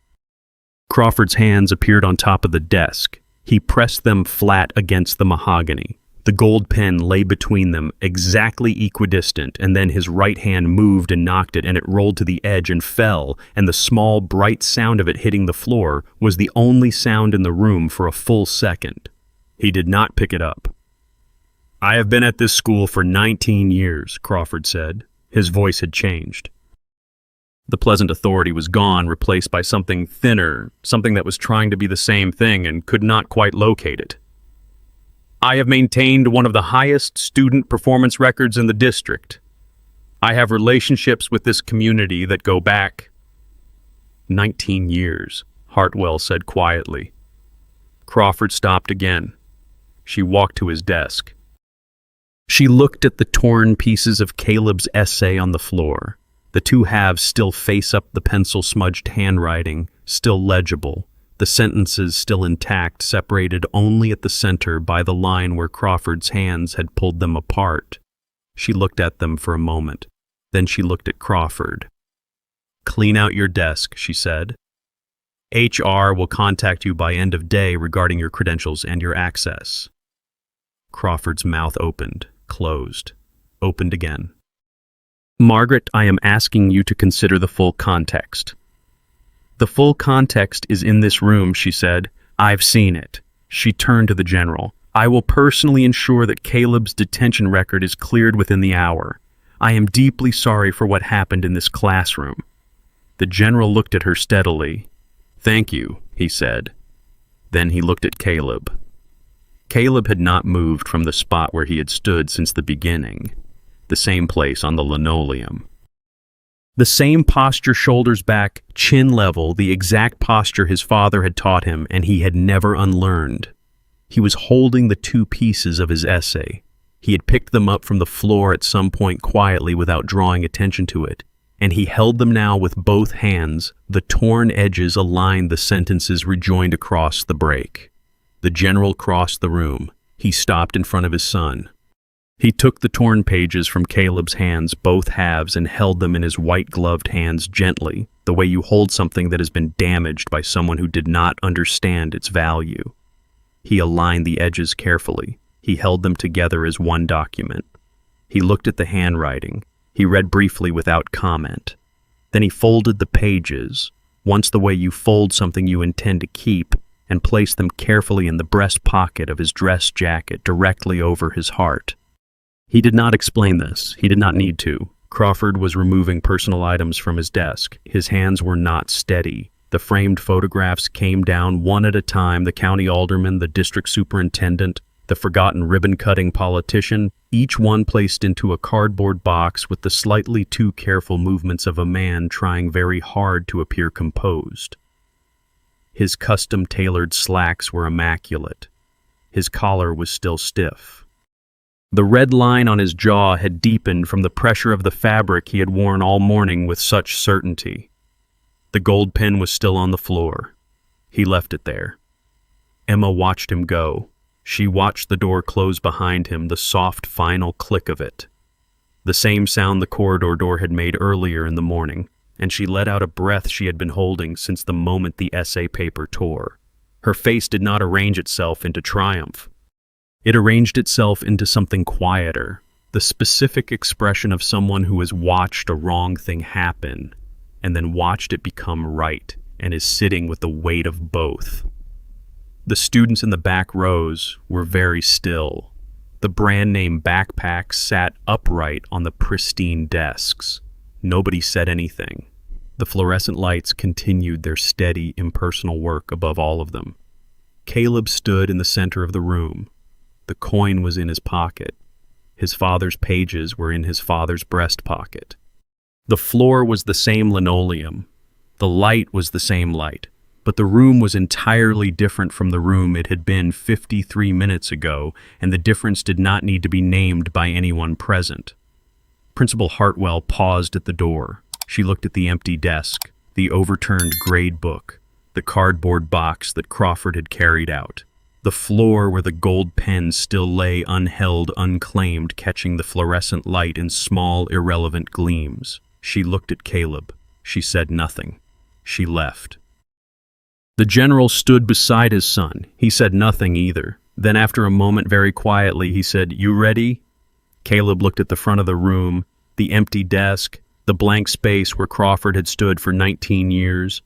Crawford's hands appeared on top of the desk. He pressed them flat against the mahogany. The gold pen lay between them, exactly equidistant, and then his right hand moved and knocked it, and it rolled to the edge and fell, and the small, bright sound of it hitting the floor was the only sound in the room for a full second. He did not pick it up. "I have been at this school for 19 years, Crawford said. His voice had changed. The pleasant authority was gone, replaced by something thinner, something that was trying to be the same thing and could not quite locate it. "I have maintained one of the highest student performance records in the district. I have relationships with this community that go back 19 years, Hartwell said quietly. Crawford stopped again. She walked to his desk. She looked at the torn pieces of Caleb's essay on the floor. The two halves still face up the pencil-smudged handwriting, still legible. The sentences still intact, separated only at the center by the line where Crawford's hands had pulled them apart. She looked at them for a moment. Then she looked at Crawford. "Clean out your desk," she said. "HR will contact you by end of day regarding your credentials and your access." Crawford's mouth opened, closed, opened again. "Margaret, I am asking you to consider the full context." "The full context is in this room," she said. "I've seen it." She turned to the general. "I will personally ensure that Caleb's detention record is cleared within the hour. I am deeply sorry for what happened in this classroom." The general looked at her steadily. "Thank you," he said. Then he looked at Caleb. Caleb had not moved from the spot where he had stood since the beginning, the same place on the linoleum. The same posture, shoulders back, chin level, the exact posture his father had taught him and he had never unlearned. He was holding the two pieces of his essay. He had picked them up from the floor at some point quietly without drawing attention to it, and he held them now with both hands. The torn edges aligned the sentences rejoined across the break. The general crossed the room. He stopped in front of his son. He took the torn pages from Caleb's hands, both halves, and held them in his white-gloved hands gently, the way you hold something that has been damaged by someone who did not understand its value. He aligned the edges carefully. He held them together as one document. He looked at the handwriting. He read briefly without comment. Then he folded the pages, once the way you fold something you intend to keep, and placed them carefully in the breast pocket of his dress jacket directly over his heart. He did not explain this. He did not need to. Crawford was removing personal items from his desk. His hands were not steady. The framed photographs came down one at a time, the county alderman, the district superintendent, the forgotten ribbon-cutting politician, each one placed into a cardboard box with the slightly too careful movements of a man trying very hard to appear composed. His custom-tailored slacks were immaculate. His collar was still stiff. The red line on his jaw had deepened from the pressure of the fabric he had worn all morning with such certainty. The gold pen was still on the floor. He left it there. Emma watched him go. She watched the door close behind him, the soft, final click of it. The same sound the corridor door had made earlier in the morning, and she let out a breath she had been holding since the moment the essay paper tore. Her face did not arrange itself into triumph. It arranged itself into something quieter, the specific expression of someone who has watched a wrong thing happen, and then watched it become right, and is sitting with the weight of both. The students in the back rows were very still. The brand-name backpacks sat upright on the pristine desks. Nobody said anything. The fluorescent lights continued their steady, impersonal work above all of them. Caleb stood in the center of the room. The coin was in his pocket. His father's pages were in his father's breast pocket. The floor was the same linoleum. The light was the same light. But the room was entirely different from the room it had been 53 minutes ago, and the difference did not need to be named by anyone present. Principal Hartwell paused at the door. She looked at the empty desk, the overturned grade book, the cardboard box that Crawford had carried out, the floor where the gold pen still lay unheld, unclaimed, catching the fluorescent light in small, irrelevant gleams. She looked at Caleb. She said nothing. She left. The general stood beside his son. He said nothing either. Then after a moment, very quietly, he said, "You ready?" Caleb looked at the front of the room, the empty desk, the blank space where Crawford had stood for 19 years.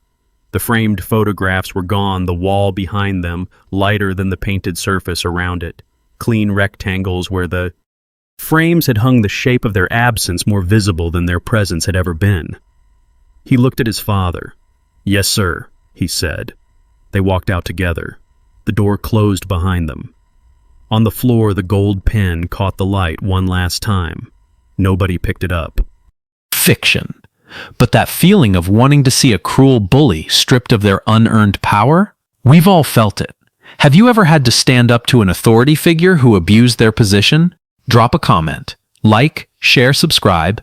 The framed photographs were gone, the wall behind them, lighter than the painted surface around it. Clean rectangles where the frames had hung, the shape of their absence more visible than their presence had ever been. He looked at his father. "Yes, sir," he said. They walked out together. The door closed behind them. On the floor, the gold pen caught the light one last time. Nobody picked it up. Fiction. But that feeling of wanting to see a cruel bully stripped of their unearned power? We've all felt it. Have you ever had to stand up to an authority figure who abused their position? Drop a comment, like, share, subscribe,